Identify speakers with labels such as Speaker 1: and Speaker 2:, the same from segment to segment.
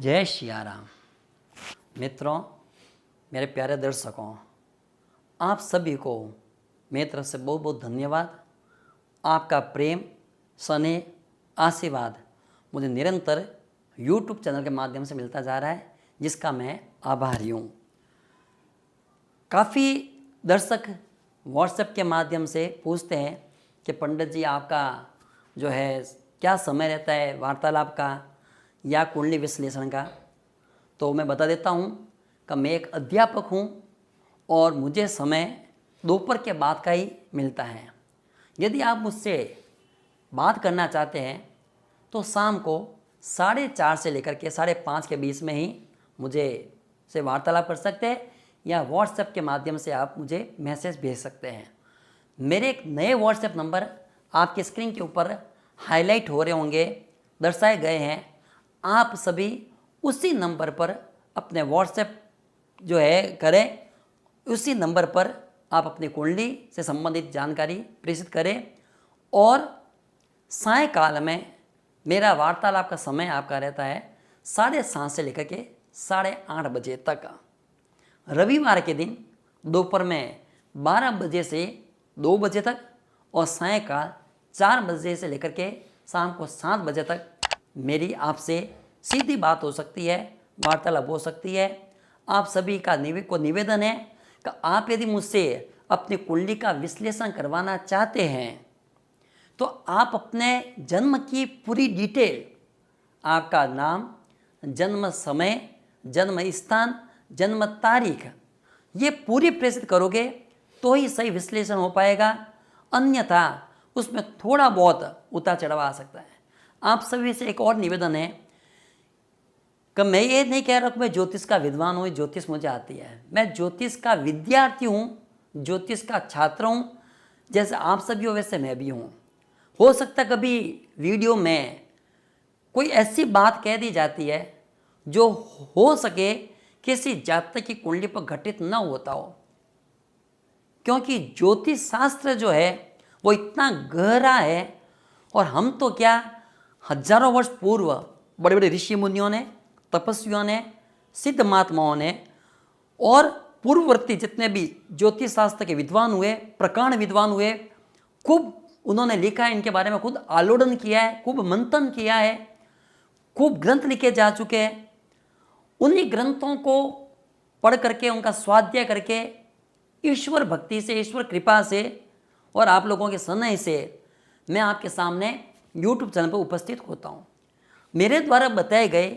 Speaker 1: जय सिया राम। मित्रों, मेरे प्यारे दर्शकों, आप सभी को मेरी तरफ से बहुत बहुत धन्यवाद। आपका प्रेम, स्नेह, आशीर्वाद मुझे निरंतर YouTube चैनल के माध्यम से मिलता जा रहा है, जिसका मैं आभारी हूँ। काफ़ी दर्शक WhatsApp के माध्यम से पूछते हैं कि पंडित जी आपका जो है क्या समय रहता है वार्तालाप का या कुंडली विश्लेषण का। तो मैं बता देता हूँ कि मैं एक अध्यापक हूँ और मुझे समय दोपहर के बाद का ही मिलता है। यदि आप मुझसे बात करना चाहते हैं तो शाम को 4:30 से लेकर के 5:30 के बीच में ही मुझे से वार्तालाप कर सकते हैं या WhatsApp के माध्यम से आप मुझे मैसेज भेज सकते हैं। मेरे एक नए WhatsApp नंबर आपकी स्क्रीन के ऊपर हाईलाइट हो रहे होंगे, दर्शाए गए हैं। आप सभी उसी नंबर पर अपने WhatsApp जो है करें, उसी नंबर पर आप अपनी कुंडली से संबंधित जानकारी प्रेषित करें और सायंकाल में मेरा वार्तालाप का समय आपका रहता है 7:30 से लेकर के 8:30 बजे तक। रविवार के दिन दोपहर में 12 बजे से 2 बजे तक और सायंकाल 4 बजे से लेकर के शाम को 7 बजे तक मेरी आपसे सीधी बात हो सकती है, वार्तालाप हो सकती है। आप सभी का निवेदन है कि आप यदि मुझसे अपनी कुंडली का विश्लेषण करवाना चाहते हैं तो आप अपने जन्म की पूरी डिटेल, आपका नाम, जन्म समय, जन्म स्थान, जन्म तारीख, ये पूरी प्रेषित करोगे तो ही सही विश्लेषण हो पाएगा, अन्यथा उसमें थोड़ा बहुत उतार चढ़ाव आ सकता है। आप सभी से एक और निवेदन है कि मैं ये नहीं कह रहा कि मैं ज्योतिष का विद्वान हूँ, ज्योतिष मुझे आती है। मैं ज्योतिष का विद्यार्थी हूँ, ज्योतिष का छात्र हूँ। जैसे आप सभी हो वैसे मैं भी हूँ। हो सकता कभी वीडियो में कोई ऐसी बात कह दी जाती है जो हो सके किसी जातक की कुंडली पर घटित न होता हो, क्योंकि ज्योतिष शास्त्र जो है वो इतना गहरा है। और हम तो क्या, हजारों वर्ष पूर्व बड़े बड़े ऋषि मुनियों ने, तपस्वियों ने, सिद्ध महात्माओं ने और पूर्ववर्ती जितने भी ज्योतिष शास्त्र के विद्वान हुए, प्रकांड विद्वान हुए, खूब उन्होंने लिखा है इनके बारे में, खुद आलोड़न किया है, खूब मंथन किया है, खूब ग्रंथ लिखे जा चुके हैं। उन्हीं ग्रंथों को पढ़ करके, उनका स्वाध्याय करके, ईश्वर भक्ति से, ईश्वर कृपा से और आप लोगों के स्नेह से मैं आपके सामने YouTube चैनल पर उपस्थित होता हूँ। मेरे द्वारा बताए गए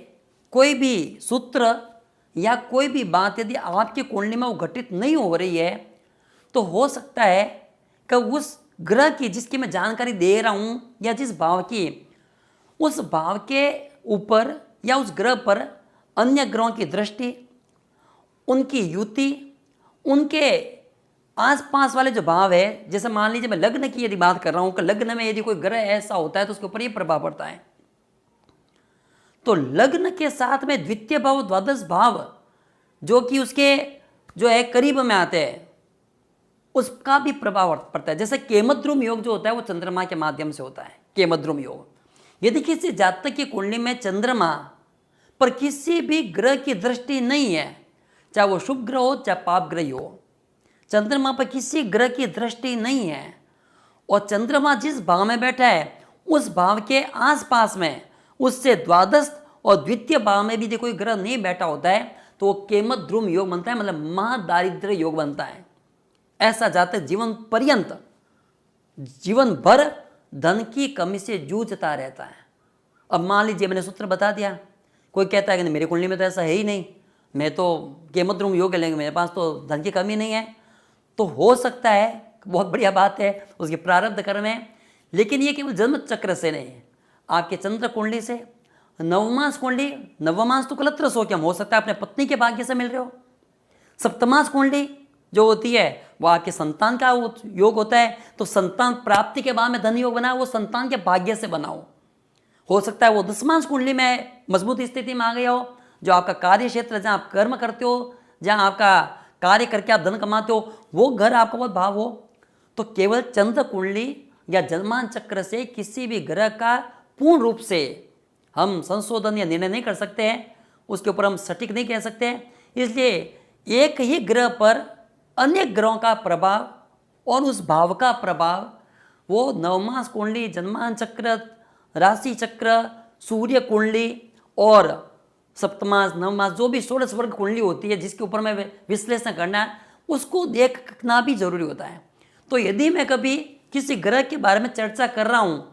Speaker 1: कोई भी सूत्र या कोई भी बात यदि आपकी कुंडली में वो घटित नहीं हो रही है तो हो सकता है कि उस ग्रह की जिसकी मैं जानकारी दे रहा हूँ या जिस भाव की, उस भाव के ऊपर या उस ग्रह पर अन्य ग्रहों की दृष्टि, उनकी युति, उनके आसपास वाले जो भाव है, जैसे मान लीजिए मैं लग्न की यदि बात कर रहा हूँ कि लग्न में यदि कोई ग्रह ऐसा होता है तो उसके ऊपर ये प्रभाव पड़ता है। तो लग्न के साथ में द्वितीय भाव, द्वादश भाव जो कि उसके जो है करीब में आते हैं, उसका भी प्रभाव पड़ता है। जैसे केमद्रुम योग जो होता है वो चंद्रमा के माध्यम से होता है। केमद्रुम योग यदि किसी जातक की कुंडली में चंद्रमा पर किसी भी ग्रह की दृष्टि नहीं है, चाहे वो शुभ ग्रह हो चाहे पाप ग्रह हो, चंद्रमा पर किसी ग्रह की दृष्टि नहीं है और चंद्रमा जिस भाव में बैठा है उस भाव के आसपास में उससे द्वादश और द्वितीय भाव में भी यदि कोई ग्रह नहीं बैठा होता है तो वो केमद्रुम योग बनता है, मतलब महादारिद्र्य योग बनता है। ऐसा जातक जीवन पर्यंत, जीवन भर धन की कमी से जूझता रहता है। अब मान लीजिए मैंने सूत्र बता दिया, कोई कहता है कि मेरी कुंडली में तो ऐसा है ही नहीं, मैं तो केमद्रुम योग लेंगे, मेरे पास तो धन की कमी नहीं है, तो हो सकता है, बहुत बढ़िया बात है, उसके प्रारब्ध कर्म है। लेकिन ये केवल जन्म चक्र से नहीं है, आपके चंद्र कुंडली से, नवमांश कुंडली, नवमांश तो कलत्र हो क्या हो सकता है अपने पत्नी के भाग्य से मिल रहे हो। सप्तमांश कुंडली जो होती है वो आपके संतान का योग होता है, तो संतान प्राप्ति के बाद में धन योग बना, वो संतान के भाग्य से बनाओ। हो सकता है वो दशमांश कुंडली में मजबूत स्थिति में आ गया हो, जो आपका कार्य क्षेत्र, जहाँ आप कर्म करते हो, जहाँ आपका कार्य करके आप धन कमाते हो, वो घर आपका बहुत भाव हो। तो केवल चंद्र कुंडली या जन्मान चक्र से किसी भी ग्रह का पूर्ण रूप से हम संशोधन या निर्णय नहीं कर सकते हैं। उसके ऊपर हम सटीक नहीं कह सकते हैं। इसलिए एक ही ग्रह पर अनेक ग्रहों का प्रभाव और उस भाव का प्रभाव वो नवमास कुंडली, जन्मान चक्र, राशि चक्र, सूर्य कुंडली और सप्तमास, नवमास, जो भी 16 वर्ग कुंडली होती है जिसके ऊपर मैं विश्लेषण करना है, उसको देखना भी जरूरी होता है। तो यदि मैं कभी किसी ग्रह के बारे में चर्चा कर रहा हूँ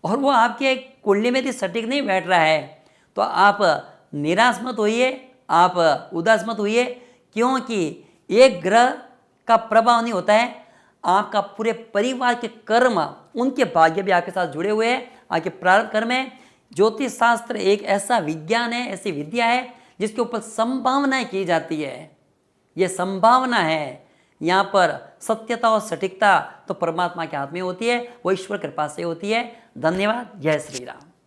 Speaker 1: और वो आपके कुंडली में यदि सटीक नहीं बैठ रहा है तो आप निराश मत होइए, आप उदास मत होइए, क्योंकि एक ग्रह का प्रभाव नहीं होता है, आपका पूरे परिवार के कर्म, उनके भाग्य भी आपके साथ जुड़े हुए हैं। आपके प्रारब्ध कर्म है। ज्योतिष शास्त्र एक ऐसा विज्ञान है, ऐसी विद्या है जिसके ऊपर संभावनाएं की जाती है। ये संभावना है, यहाँ पर सत्यता और सटीकता तो परमात्मा के हाथ में होती है, वो ईश्वर कृपा से होती है। धन्यवाद। जय श्री राम।